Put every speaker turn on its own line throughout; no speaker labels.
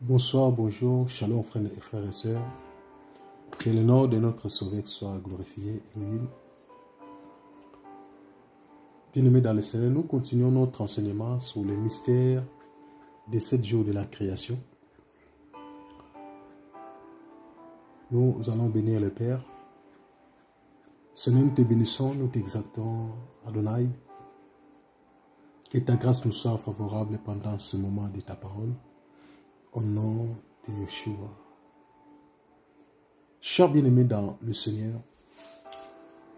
Bonsoir, bonjour, shalom frères et sœurs. Que le nom de notre Sauveur soit glorifié, Elohim. Bien-aimés dans le Seigneur, nous continuons notre enseignement sur les mystères des 7 jours de la création. Nous allons bénir le Père. Seigneur, nous te bénissons, nous t'exaltons, Adonai. Que ta grâce nous soit favorable pendant ce moment de ta parole. Au nom de Yeshua. Chers bien-aimés dans le Seigneur,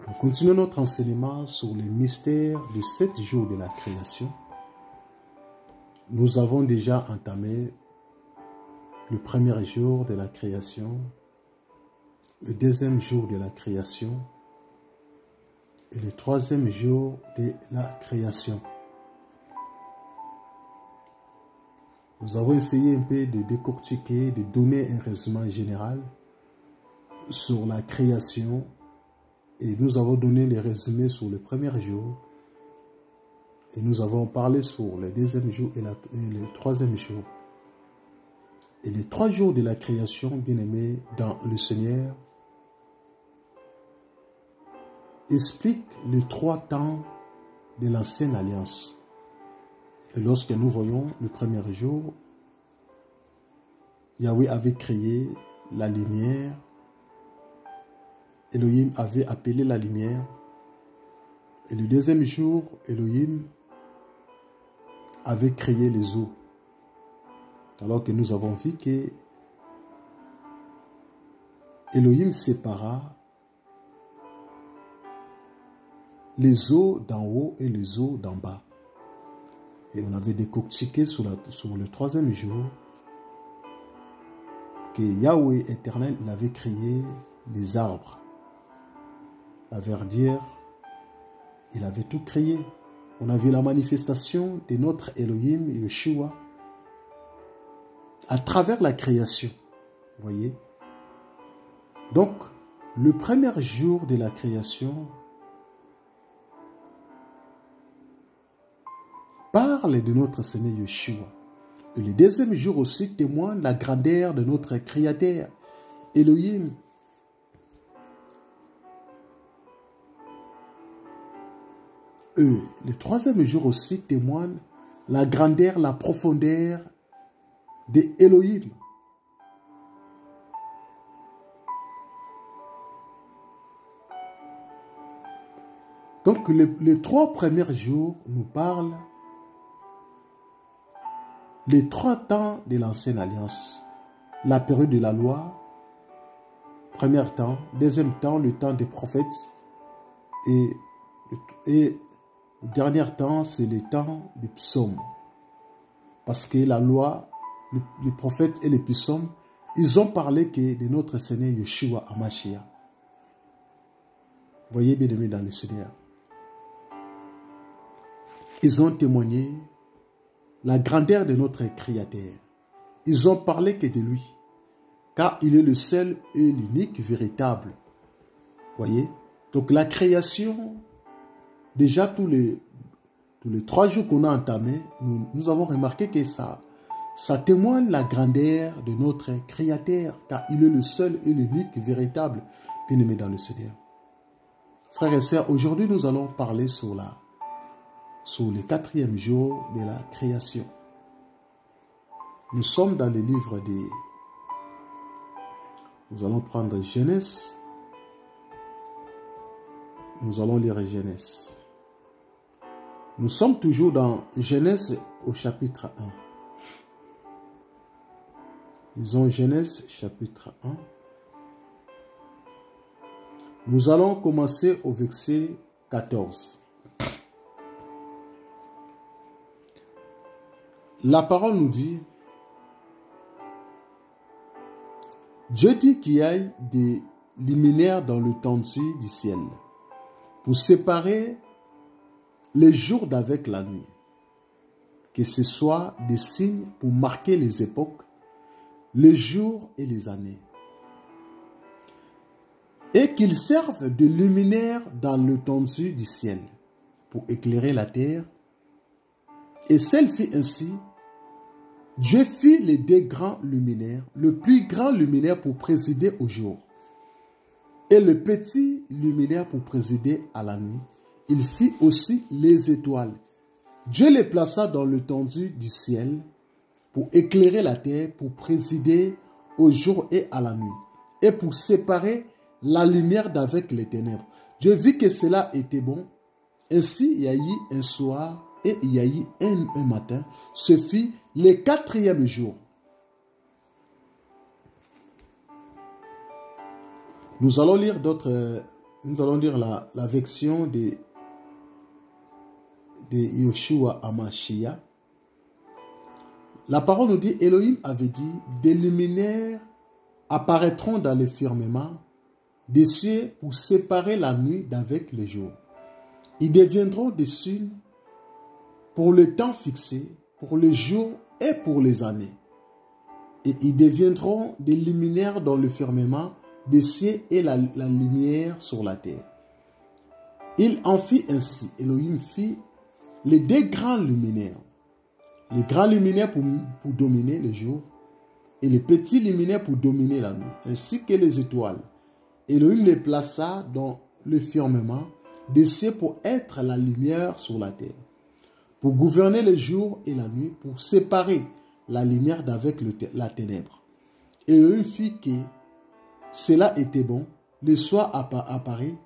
nous continuons notre enseignement sur les mystères de 7 jours de la création. Nous avons déjà entamé le premier jour de la création, le deuxième jour de la création et le troisième jour de la création. Nous avons essayé un peu de décortiquer, de donner un résumé général sur la création et nous avons donné les résumés sur le premier jour et nous avons parlé sur le deuxième jour et le troisième jour. Et les 3 jours de la création, bien-aimés dans le Seigneur, expliquent les 3 temps de l'ancienne alliance. Et lorsque nous voyons le premier jour, Yahweh avait créé la lumière. Elohim avait appelé la lumière. Et le deuxième jour, Elohim avait créé les eaux. Alors que nous avons vu que Elohim sépara les eaux d'en haut et les eaux d'en bas. Et on avait décortiqué sur le troisième jour que Yahweh éternel, il avait créé les arbres, la verdure, il avait tout créé. On avait la manifestation de notre Elohim, Yeshua, à travers la création. Vous voyez? Donc, le premier jour de la création parle de notre Seigneur Yeshua. Et le deuxième jour aussi témoigne la grandeur de notre Créateur, Elohim. Et le troisième jour aussi témoigne la grandeur, la profondeur de Elohim. Donc les 3 premiers jours nous parlent les 3 temps de l'ancienne alliance. La période de la loi, premier temps. Deuxième temps, le temps des prophètes. Et le dernier temps, c'est le temps des psaumes. Parce que la loi, les prophètes et les psaumes, ils ont parlé que de notre Seigneur Yeshua Hamashiach. Voyez bien aimé dans le Seigneur. Ils ont témoigné la grandeur de notre Créateur. Ils ont parlé que de lui, car il est le seul et l'unique véritable. Voyez? Donc la création, déjà tous les 3 jours qu'on a entamés, nous avons remarqué que ça témoigne la grandeur de notre Créateur, car il est le seul et l'unique véritable, bien-aimé dans le Seigneur. Frères et sœurs, aujourd'hui nous allons parler sur le 4e jour de la création. Nous sommes dans le livre des... Nous allons prendre Genèse. Nous allons lire Genèse. Nous sommes toujours dans Genèse au chapitre 1. Lisons Genèse chapitre 1. Nous allons commencer au verset 14. La parole nous dit, Dieu dit qu'il y ait des luminaires dans l'étendue du ciel pour séparer les jours d'avec la nuit, que ce soit des signes pour marquer les époques, les jours et les années, et qu'ils servent de luminaires dans l'étendue du ciel pour éclairer la terre. Et celle fit ainsi. Dieu fit les deux grands luminaires, le plus grand luminaire pour présider au jour, et le petit luminaire pour présider à la nuit. Il fit aussi les étoiles. Dieu les plaça dans l'étendue du ciel pour éclairer la terre, pour présider au jour et à la nuit, et pour séparer la lumière d'avec les ténèbres. Dieu vit que cela était bon. Ainsi, il y a eu un soir et il y a eu un matin. Ce fut le quatrième jour. Nous allons lire la version de Yoshua Hamashiach. La parole nous dit, Elohim avait dit, des luminaires apparaîtront dans le firmament des cieux pour séparer la nuit d'avec le jour. Ils deviendront des signes pour le temps fixé, pour les jours et pour les années. Et ils deviendront des luminaires dans le firmament des cieux et la lumière sur la terre. Il en fit ainsi. Elohim fit les deux grands luminaires. Les grands luminaires pour dominer le jour et les petits luminaires pour dominer la nuit, ainsi que les étoiles. Elohim les plaça dans le firmament des cieux pour être la lumière sur la terre, pour gouverner le jour et la nuit, pour séparer la lumière d'avec la ténèbre. Elohim fit que cela était bon. Le soir apparut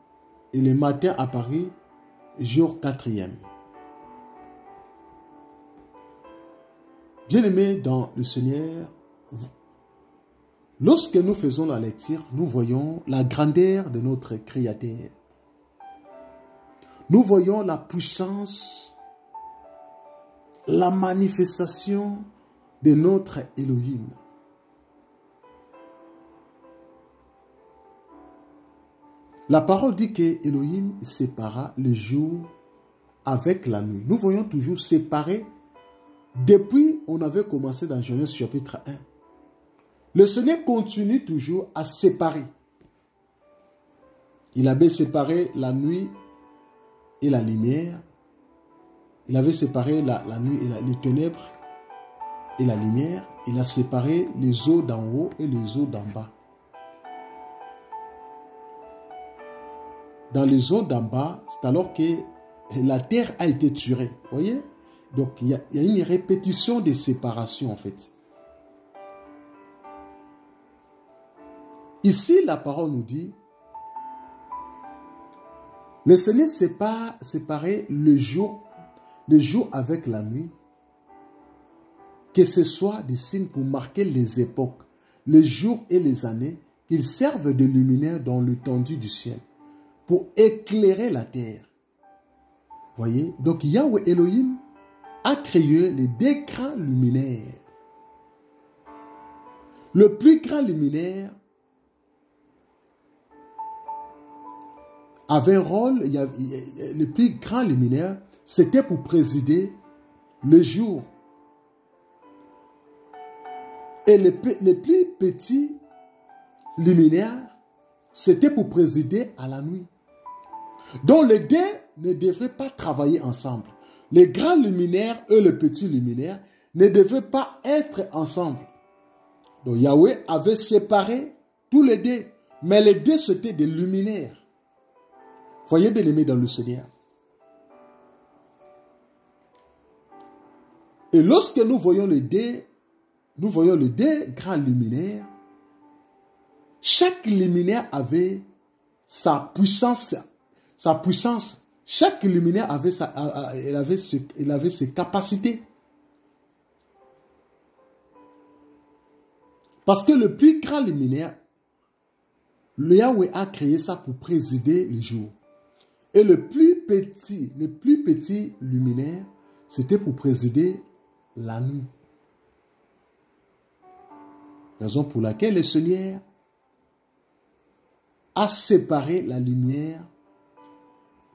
et le matin apparut, jour quatrième. Bien-aimés dans le Seigneur, lorsque nous faisons la lecture, nous voyons la grandeur de notre Créateur. Nous voyons la puissance, la manifestation de notre Elohim. La parole dit que Elohim sépara le jour avec la nuit. Nous voyons toujours séparer depuis on avait commencé dans Genèse chapitre 1. Le Seigneur continue toujours à séparer. Il avait séparé la nuit et la lumière. Il avait séparé la nuit et les ténèbres et la lumière. Il a séparé les eaux d'en haut et les eaux d'en bas. Dans les eaux d'en bas, c'est alors que la terre a été tuée. Vous voyez? Donc, il y a une répétition des séparations, en fait. Ici, la parole nous dit, le Seigneur séparait le jour avec la nuit, que ce soit des signes pour marquer les époques, les jours et les années, qu'ils servent de luminaires dans l'étendue du ciel, pour éclairer la terre. Voyez? Donc, Yahweh Elohim a créé les deux grands luminaires. Le plus grand luminaire avait un rôle, le plus grand luminaire, c'était pour présider le jour. Et le plus petit luminaire, c'était pour présider à la nuit. Donc les deux ne devraient pas travailler ensemble. Les grands luminaires et le petit luminaire ne devaient pas être ensemble. Donc Yahweh avait séparé tous les deux. Mais les deux c'était des luminaires. Voyez bien aimé dans le Seigneur. Et lorsque nous voyons les deux grands luminaires, chaque luminaire avait sa puissance. Chaque luminaire avait ses capacités. Parce que le plus grand luminaire, le Yahweh a créé ça pour présider le jour. Et le plus petit luminaire, c'était pour présider la nuit. Raison pour laquelle le Seigneur a séparé la lumière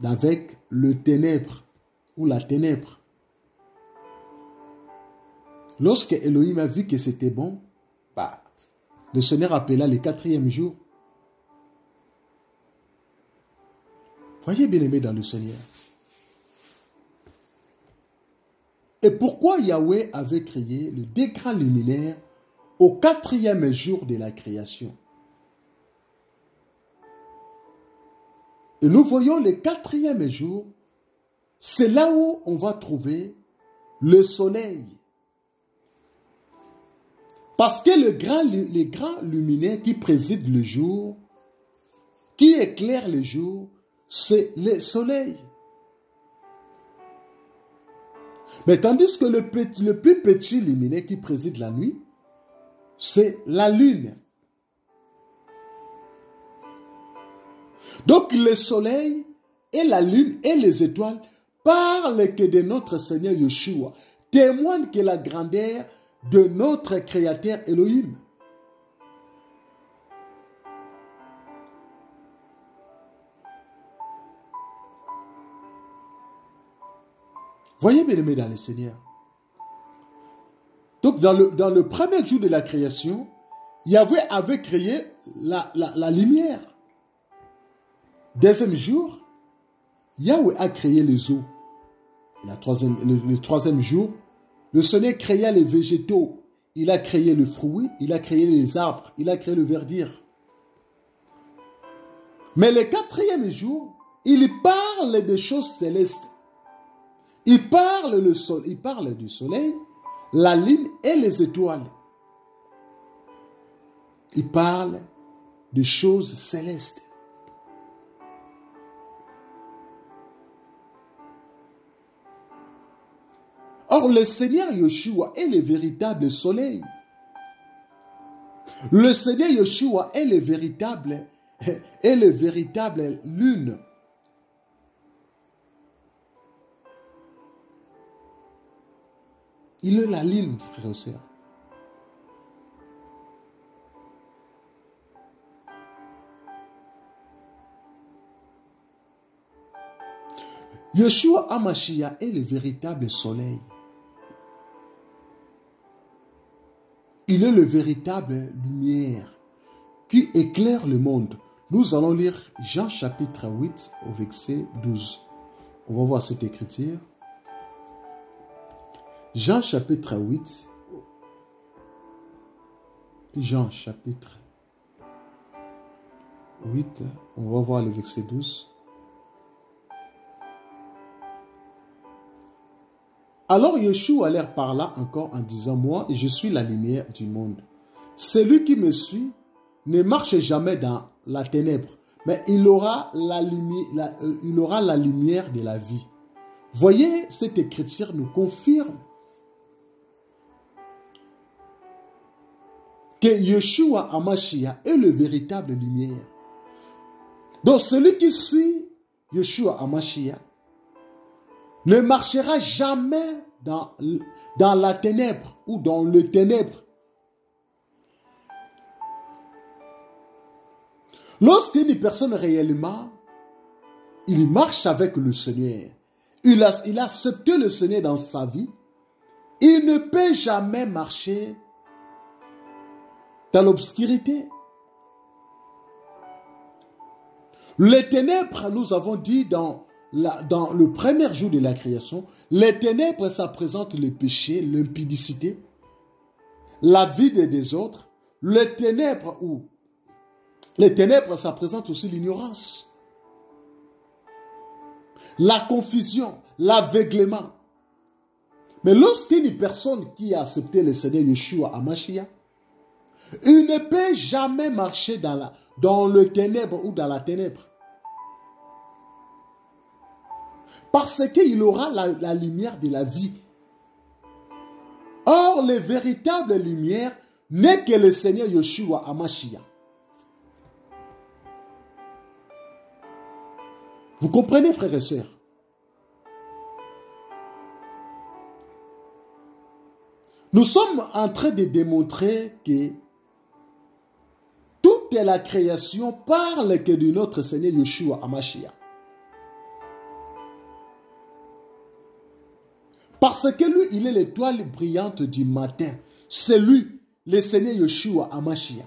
d'avec le ténèbre ou la ténèbre. Lorsque Elohim a vu que c'était bon, le Seigneur appela le quatrième jour. Voyez bien aimé dans le Seigneur. Et pourquoi Yahweh avait créé le décret luminaire au 4e jour de la création. Et nous voyons le 4e jour, c'est là où on va trouver le soleil. Parce que les grands luminaires qui président le jour, qui éclairent le jour, c'est le soleil. Mais tandis que le plus petit luminaire qui préside la nuit, c'est la lune. Donc le soleil et la lune et les étoiles parlent que de notre Seigneur Yeshua, témoignent que la grandeur de notre Créateur Elohim. Voyez, bien-aimés dans le Seigneur. Donc, dans le premier jour de la création, Yahweh avait créé la lumière. Deuxième jour, Yahweh a créé les eaux. Le troisième jour, le Seigneur créa les végétaux. Il a créé le fruit, il a créé les arbres, il a créé le verdure. Mais le 4e jour, il parle des choses célestes. Il parle du soleil, la lune et les étoiles. Il parle de choses célestes. Or, le Seigneur Yeshua est le véritable soleil. Le Seigneur Yeshua est le véritable lune. Il est la lune, frère et sœur. Yeshua HaMashiach est le véritable soleil. Il est le véritable lumière qui éclaire le monde. Nous allons lire Jean chapitre 8 au verset 12. On va voir cette écriture. Jean chapitre 8. Jean chapitre 8. On va voir le verset 12. Alors Yeshua leur parla encore en disant, moi, je suis la lumière du monde. Celui qui me suit ne marche jamais dans la ténèbre, mais il aura la lumière de la vie. Voyez, cette écriture nous confirme que Yeshua HaMashiach est le véritable lumière. Donc celui qui suit Yeshua HaMashiach ne marchera jamais dans la ténèbre ou dans le ténèbre. Lorsqu'une personne réellement, il marche avec le Seigneur, il a accepté le Seigneur dans sa vie, il ne peut jamais marcher dans l'obscurité. Les ténèbres, nous avons dit dans le premier jour de la création, les ténèbres, ça représente le péché, l'impudicité, la vie des désordres. Les ténèbres, ça représente aussi l'ignorance, la confusion, l'aveuglement. Mais lorsqu'une personne qui a accepté le Seigneur Yeshua HaMashiach, il ne peut jamais marcher dans le ténèbre ou dans la ténèbre. Parce qu'il aura la lumière de la vie. Or, la véritable lumière n'est que le Seigneur Yeshua HaMashiach. Vous comprenez, frères et sœurs? Nous sommes en train de démontrer que toute la création parle que de notre Seigneur Yeshua HaMashiach. Parce que lui, il est l'étoile brillante du matin. C'est lui, le Seigneur Yeshua HaMashiach.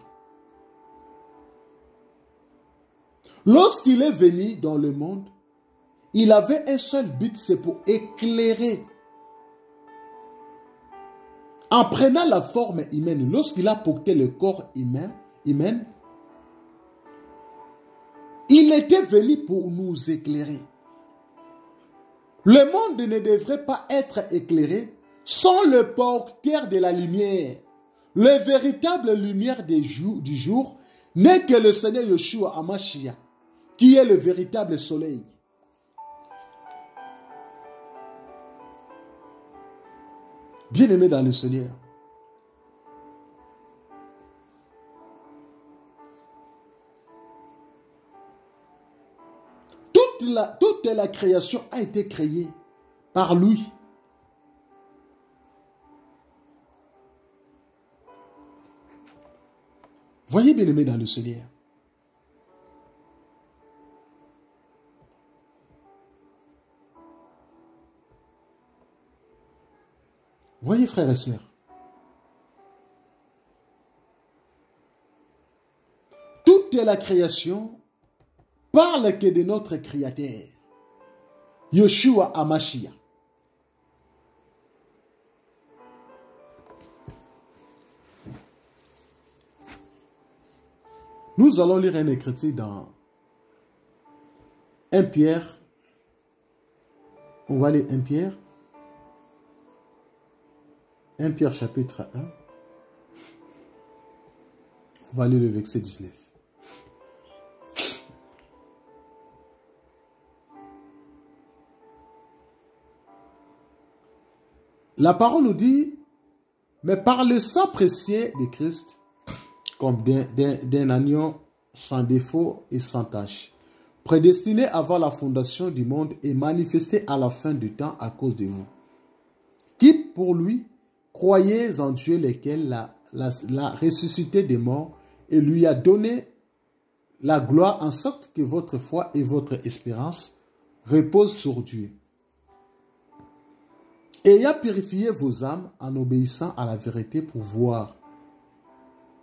Lorsqu'il est venu dans le monde, il avait un seul but, c'est pour éclairer En prenant la forme humaine, lorsqu'il a porté le corps humain, il était venu pour nous éclairer. Le monde ne devrait pas être éclairé sans le porteur de la lumière. La véritable lumière du jour n'est que le Seigneur Yeshua HaMashiach, qui est le véritable soleil. Bien-aimés dans le Seigneur, toute la création a été créée par lui. Voyez, bien-aimés dans le Seigneur, voyez, frères et sœurs, toute la création parle que de notre Créateur, Yeshua HaMashiach. Nous allons lire un écriture dans 1 Pierre. On va lire 1 Pierre. 1 Pierre chapitre 1. On va lire le verset 19. La parole nous dit, mais par le sang précieux de Christ, comme d'un agneau sans défaut et sans tache, prédestiné avant la fondation du monde et manifesté à la fin du temps à cause de vous, qui pour lui croyez en Dieu, lequel l'a ressuscité des morts et lui a donné la gloire, en sorte que votre foi et votre espérance reposent sur Dieu. Et ayant purifié vos âmes en obéissant à la vérité pour voir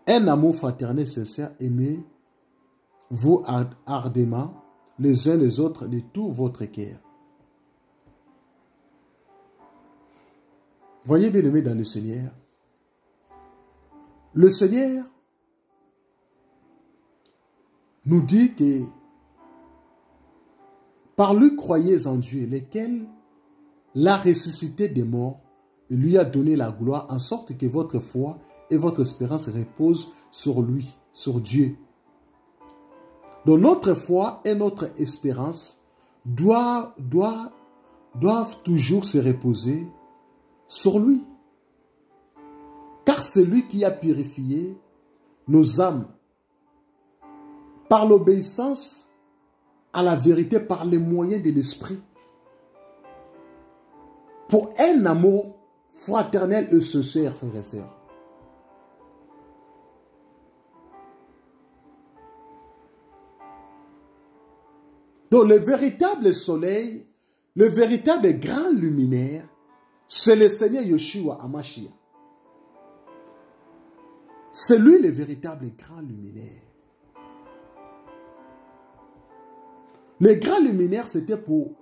un amour fraternel sincère, aimez-vous ardemment les uns les autres de tout votre cœur. Voyez, bien-aimés dans le Seigneur, le Seigneur nous dit que par lui croyez en Dieu, lequel l'a ressuscité des morts et lui a donné la gloire, en sorte que votre foi et votre espérance reposent sur lui, sur Dieu. Donc notre foi et notre espérance doivent toujours se reposer sur lui. Car c'est lui qui a purifié nos âmes par l'obéissance à la vérité, par les moyens de l'esprit, pour un amour fraternel et sincère, frères et sœurs. Donc le véritable soleil, le véritable grand luminaire, c'est le Seigneur Yeshua HaMashiach. C'est lui le véritable grand luminaire. Le grand luminaire, c'était pour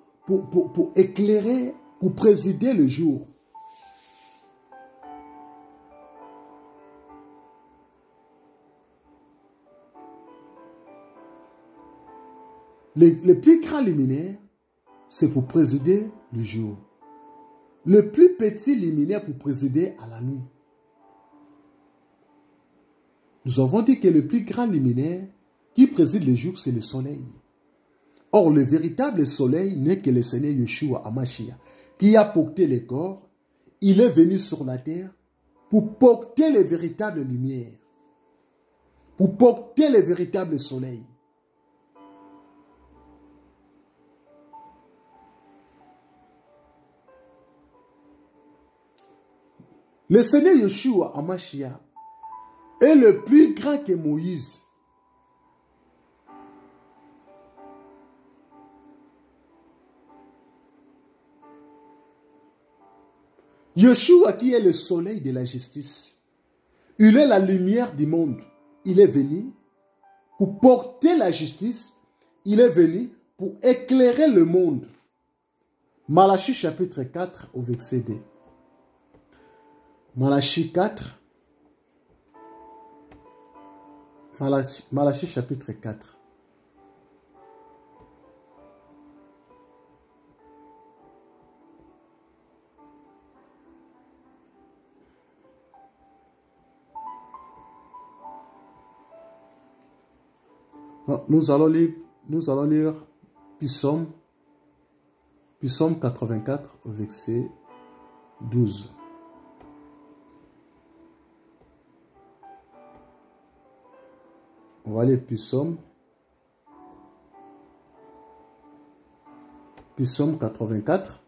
éclairer, pour présider le jour. Le plus grand luminaire, c'est pour présider le jour. Le plus petit luminaire pour présider à la nuit. Nous avons dit que le plus grand luminaire qui préside le jour, c'est le soleil. Or, le véritable soleil n'est que le Seigneur Yeshua HaMashiach, qui a porté le corps. Il est venu sur la terre pour porter les véritables lumières, pour porter le véritable soleil. Le Seigneur Yeshua HaMashiach est le plus grand que Moïse. Yeshua qui est le soleil de la justice. Il est la lumière du monde. Il est venu pour porter la justice. Il est venu pour éclairer le monde. Malachie chapitre 4 au verset 2. Malachie 4. Malachie chapitre 4. Nous allons lire Psaume 84 au verset 12. On va lire Psaume 84.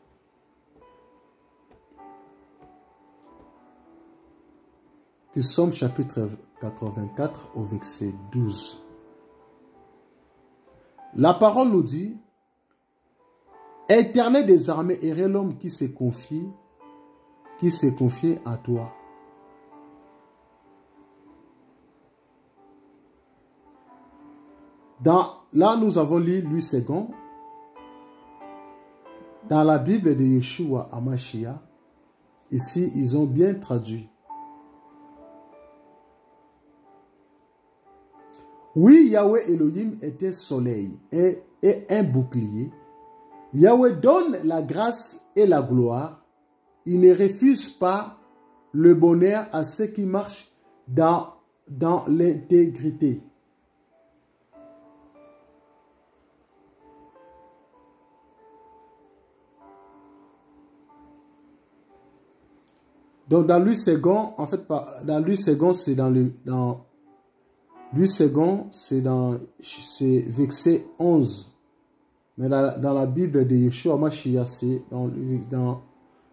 Psaume chapitre 84 au verset 12. La parole nous dit, Éternel des armées, et l'homme qui s'est confié à toi. Là, nous avons lu Louis II. Dans la Bible de Yeshua HaMashiach, ici, ils ont bien traduit. Oui, Yahweh Elohim est un soleil et un bouclier. Yahweh donne la grâce et la gloire. Il ne refuse pas le bonheur à ceux qui marchent dans l'intégrité. Donc dans Louis II, en fait, dans Louis II, c'est verset 11. Mais dans la Bible de Yeshua HaMashiach, c'est dans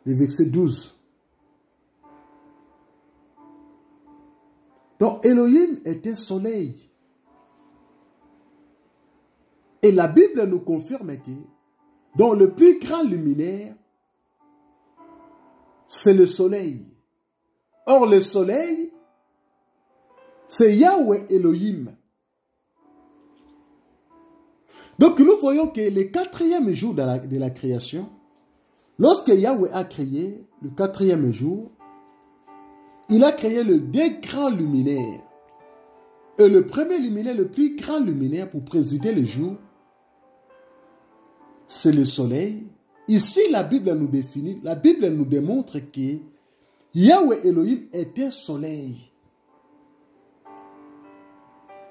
le verset 12. Donc Elohim est un soleil. Et la Bible nous confirme que dans le plus grand luminaire, c'est le soleil. Or le soleil, c'est Yahweh Elohim. Donc nous voyons que le quatrième jour de la création, lorsque Yahweh a créé le quatrième jour, il a créé le deux grands luminaires. Et le premier luminaire, le plus grand luminaire pour présider le jour, c'est le soleil. Ici, la Bible nous définit, la Bible nous démontre que Yahweh Elohim est un soleil.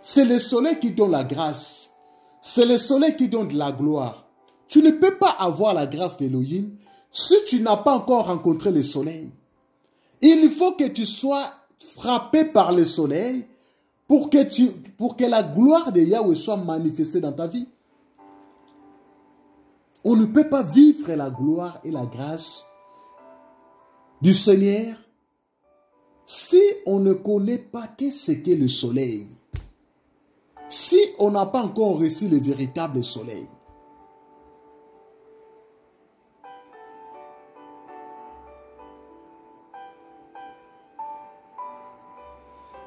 C'est le soleil qui donne la grâce. C'est le soleil qui donne de la gloire. Tu ne peux pas avoir la grâce d'Elohim si tu n'as pas encore rencontré le soleil. Il faut que tu sois frappé par le soleil pour que la gloire de Yahweh soit manifestée dans ta vie. On ne peut pas vivre la gloire et la grâce du Seigneur si on ne connaît pas qu'est-ce qu'est le soleil. Si on n'a pas encore reçu le véritable soleil.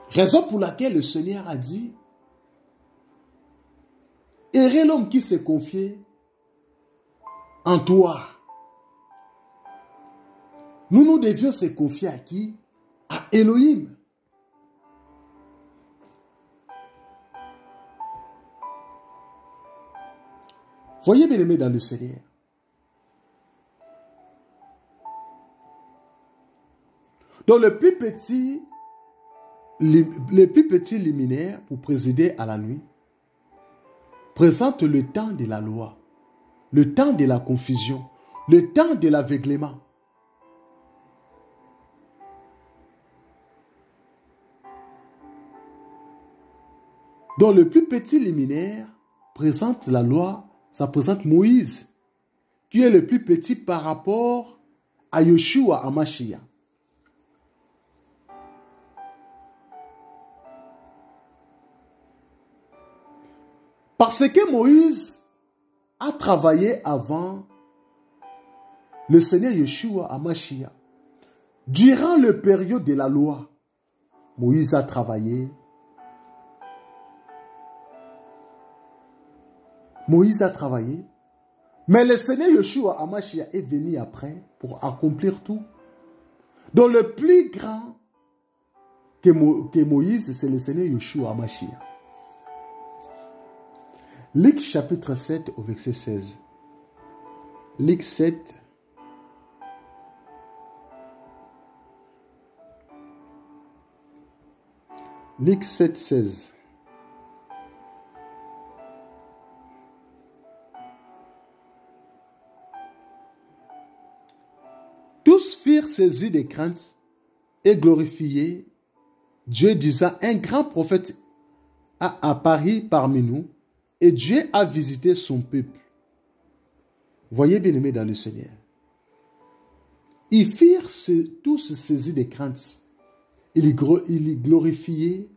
Raison pour laquelle le Seigneur a dit, errez l'homme qui s'est confié en toi. Nous devions se confier à qui? À Elohim. Voyez bien aimé dans le Seigneur. Donc le plus petit luminaire pour présider à la nuit présente le temps de la loi, le temps de la confusion, le temps de l'aveuglement. Donc le plus petit luminaire présente la loi, ça présente Moïse, qui est le plus petit par rapport à Yeshua HaMashiach. Parce que Moïse a travaillé avant le Seigneur Yeshua HaMashiach. Durant la période de la loi, Moïse a travaillé. Mais le Seigneur Yeshua HaMashiach est venu après pour accomplir tout. Donc le plus grand que Moïse, c'est le Seigneur Yeshua HaMashiach. Luc chapitre 7 au verset 16. Luc 7. Luc 7, 16. Tous furent saisis de crainte et glorifiés Dieu, disant, un grand prophète a apparu parmi nous et Dieu a visité son peuple. Voyez, bien-aimés dans le Seigneur. Ils firent tous saisis de crainte. Ils glorifiaient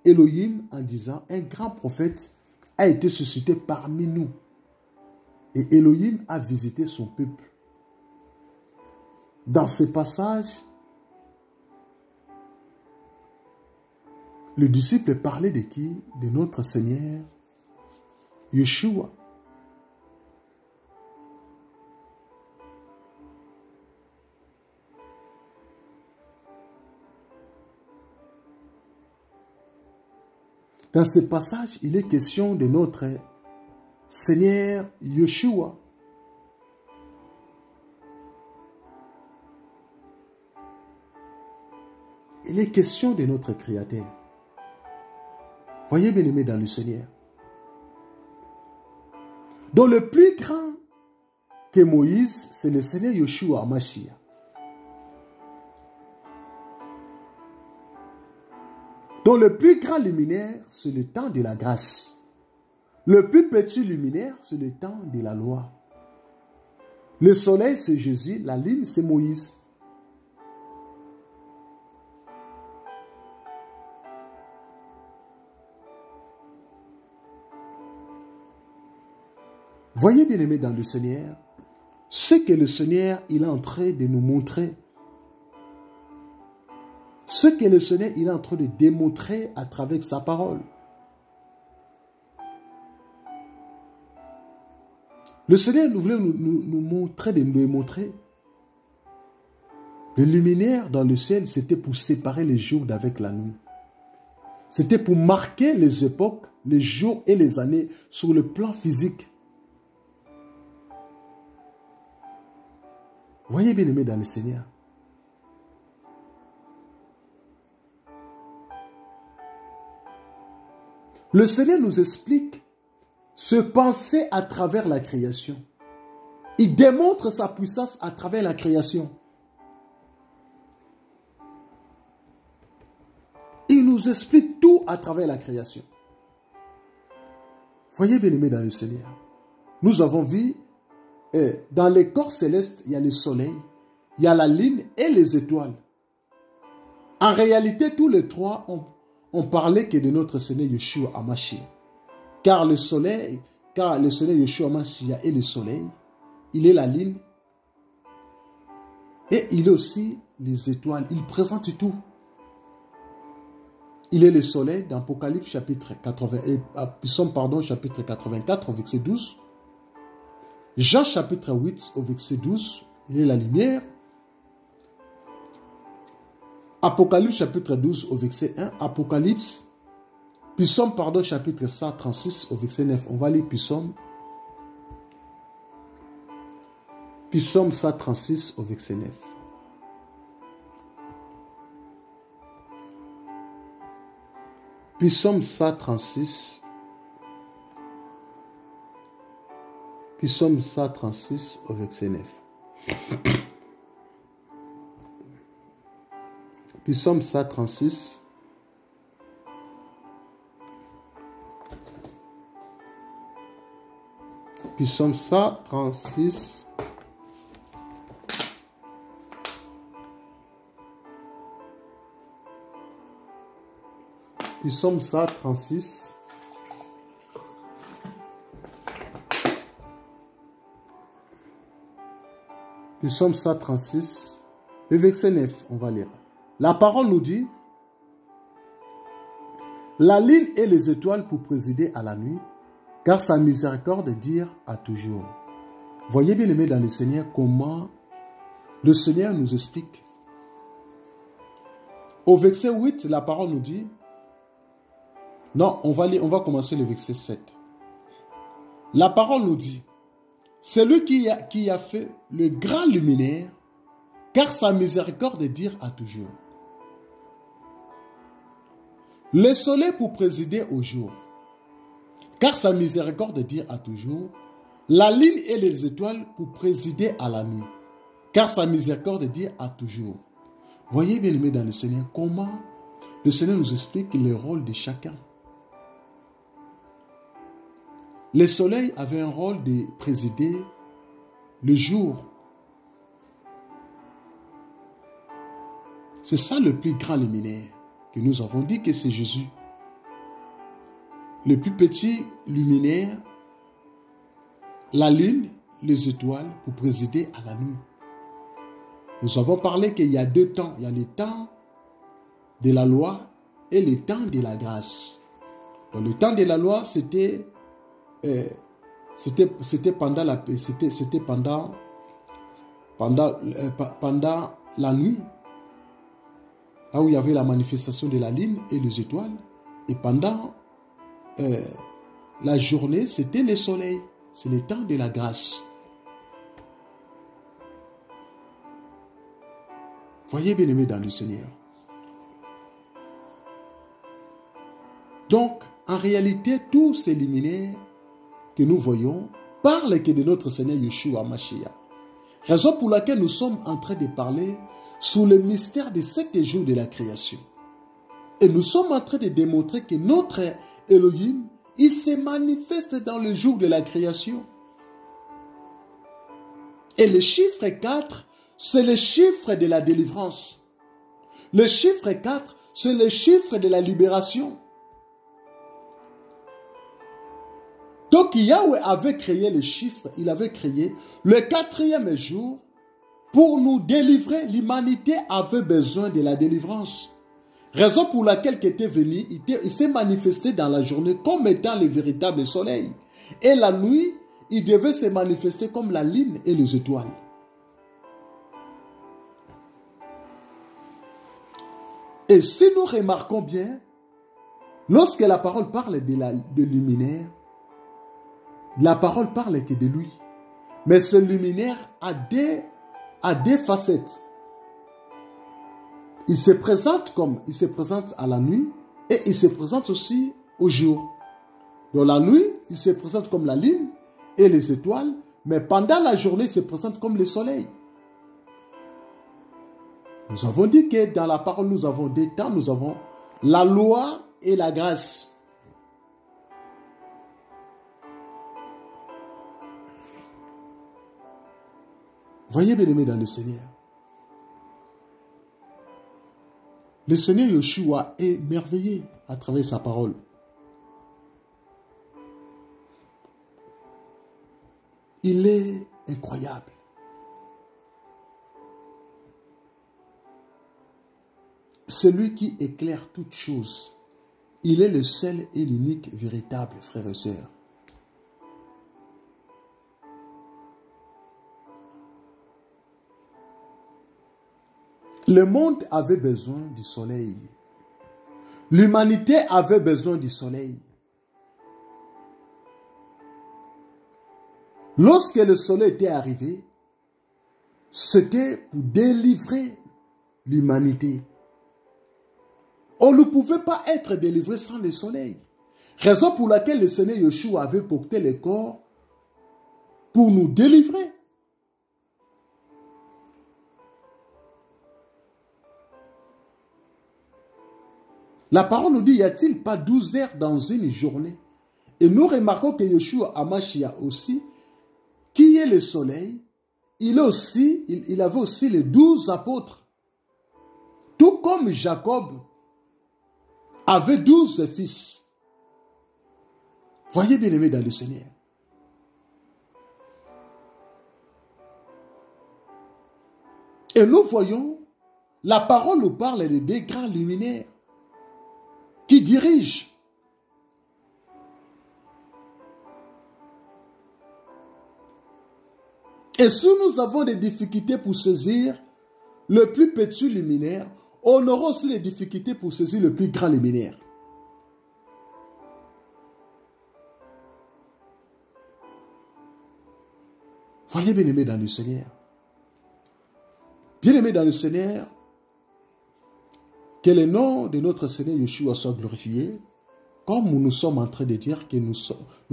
Elohim en disant, un grand prophète a été suscité parmi nous. Et Elohim a visité son peuple. Dans ce passage, le disciple parlait de qui? De notre Seigneur Yeshua. Dans ce passage, il est question de notre Seigneur Yeshua. Il est question de notre Créateur. Voyez, bien-aimés dans le Seigneur. Donc le plus grand que Moïse, c'est le Seigneur Yeshua HaMashiach. Donc le plus grand luminaire, c'est le temps de la grâce. Le plus petit luminaire, c'est le temps de la loi. Le soleil, c'est Jésus. La lune, c'est Moïse. Voyez, bien-aimés dans le Seigneur, ce que le Seigneur il est en train de nous montrer. Ce que le Seigneur il est en train de démontrer à travers sa parole. Le Seigneur nous voulait nous montrer, de nous démontrer. Le luminaire dans le ciel, c'était pour séparer les jours d'avec la nuit. C'était pour marquer les époques, les jours et les années sur le plan physique. Voyez, bien-aimés dans le Seigneur. Le Seigneur nous explique ce penser à travers la création. Il démontre sa puissance à travers la création. Il nous explique tout à travers la création. Voyez, bien-aimés dans le Seigneur. Nous avons vu, dans les corps célestes, il y a le soleil, il y a la lune et les étoiles. En réalité, tous les trois on parlait que de notre Seigneur Yeshua HaMashiach. Car le Seigneur Yeshua HaMashiach est le soleil, il est la lune et il est aussi les étoiles. Il présente tout. Il est le soleil dans Apocalypse chapitre 84 au verset 12. Jean chapitre 8 au verset 12, il est la lumière. Apocalypse chapitre 12 au verset 1, Psaume chapitre 136 au verset 9. On va lire Psaume 136 au verset 9. Psaume 136 au verset 9. Psaume 136. Psaume 136. Psaume 136. Psaume 136. Le verset 9, on va lire. La parole nous dit, la lune et les étoiles pour présider à la nuit, car sa miséricorde dure à toujours. Voyez bien, aimés dans le Seigneur, comment le Seigneur nous explique Au verset 8, la parole nous dit, non, on va commencer le verset 7. La parole nous dit, c'est lui qui a fait le grand luminaire, car sa miséricorde dure à toujours. Le soleil pour présider au jour, car sa miséricorde dure à toujours. La lune et les étoiles pour présider à la nuit, car sa miséricorde dure à toujours. Voyez bien aimé dans le Seigneur, comment le Seigneur nous explique le rôle de chacun. Le soleil avait un rôle de présider le jour. C'est ça le plus grand luminaire que nous avons dit que c'est Jésus. Le plus petit luminaire, la lune, les étoiles pour présider à la nuit. Nous avons parlé qu'il y a deux temps. Il y a le temps de la loi et le temps de la grâce. Donc, le temps de la loi, c'était pendant la nuit, là où il y avait la manifestation de la lune et les étoiles. Et pendant la journée, c'était le soleil. C'est le temps de la grâce. Voyez bien aimé dans le Seigneur. Donc, en réalité, tous ces luminaires que nous voyons parlent que de notre Seigneur Yeshua Mashiach. Raison pour laquelle nous sommes en train de parler sur le mystère des 7 jours de la création. Et nous sommes en train de démontrer que notre Elohim, il se manifeste dans le jour de la création. Et le chiffre 4, c'est le chiffre de la délivrance. Le chiffre 4, c'est le chiffre de la libération. Donc Yahweh avait créé le chiffre, il avait créé le 4e jour pour nous délivrer. L'humanité avait besoin de la délivrance. Raison pour laquelle il était venu, il s'est manifesté dans la journée comme étant le véritable soleil. Et la nuit, il devait se manifester comme la lune et les étoiles. Et si nous remarquons bien, lorsque la parole parle de luminaire, la parole parle que de lui. Mais ce luminaire a deux facettes. Il se présente à la nuit et il se présente aussi au jour. Dans la nuit, il se présente comme la lune et les étoiles, mais pendant la journée, il se présente comme le soleil. Nous avons dit que dans la parole, nous avons deux temps, nous avons la loi et la grâce. Voyez bien aimé dans le Seigneur. Le Seigneur Yeshua est merveilleux à travers sa parole. Il est incroyable. C'est lui qui éclaire toutes choses. Il est le seul et l'unique véritable, frères et sœurs. Le monde avait besoin du soleil. L'humanité avait besoin du soleil. Lorsque le soleil était arrivé, c'était pour délivrer l'humanité. On ne pouvait pas être délivré sans le soleil. Raison pour laquelle le Seigneur Yeshua avait porté le corps pour nous délivrer. La parole nous dit, y a-t-il pas 12 heures dans une journée? Et nous remarquons que Yeshua Hamashiach aussi, qui est le soleil, il avait aussi les 12 apôtres. Tout comme Jacob avait 12 fils. Voyez bien aimé dans le Seigneur. Et nous voyons, la parole nous parle de deux grands luminaires qui dirigent. Et si nous avons des difficultés pour saisir le plus petit luminaire, on aura aussi les difficultés pour saisir le plus grand luminaire. Voyez, bien-aimés dans le Seigneur. Bien-aimés dans le Seigneur, que le nom de notre Seigneur Yeshua soit glorifié, comme nous sommes en train de dire que nous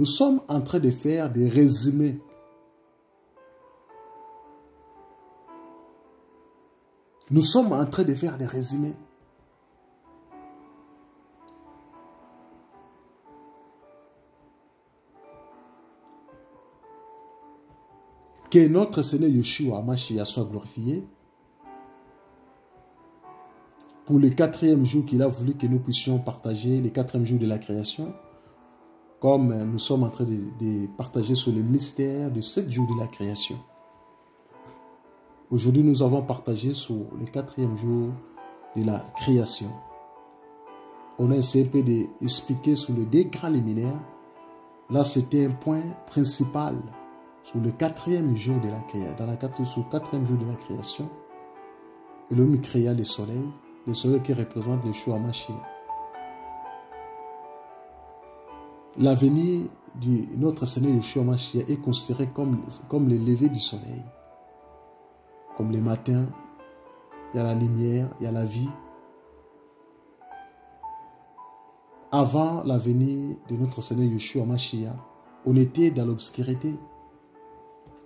sommes en train de faire des résumés. Nous sommes en train de faire des résumés. Que notre Seigneur Yeshua Mashiach soit glorifié pour le 4e jour qu'il a voulu que nous puissions partager, le 4e jour de la création, comme nous sommes en train de partager sur le mystère de 7 jours de la création. Aujourd'hui, nous avons partagé sur le 4e jour de la création. On a essayé un peu d'expliquer sur le deux grands luminaires. Là, c'était un point principal sur le 4e jour de la création. Sur le 4e jour de la création, l'homme créa le soleil qui représente Yeshua Mashiach. L'avenir de notre Seigneur Yeshua Mashiach est considéré comme le lever du soleil. Comme le matin, il y a la lumière, il y a la vie. Avant l'avenir de notre Seigneur Yeshua Mashiach, on était dans l'obscurité.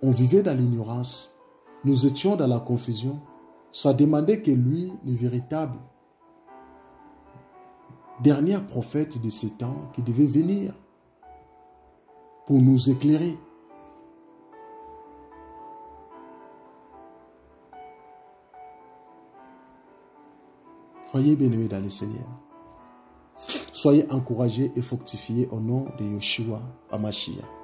On vivait dans l'ignorance. Nous étions dans la confusion. Ça demandait que lui, le véritable dernier prophète de ces temps, qui devait venir pour nous éclairer. Soyez bien-aimés dans le Seigneur. Soyez encouragés et fortifiés au nom de Yeshua HaMashiach.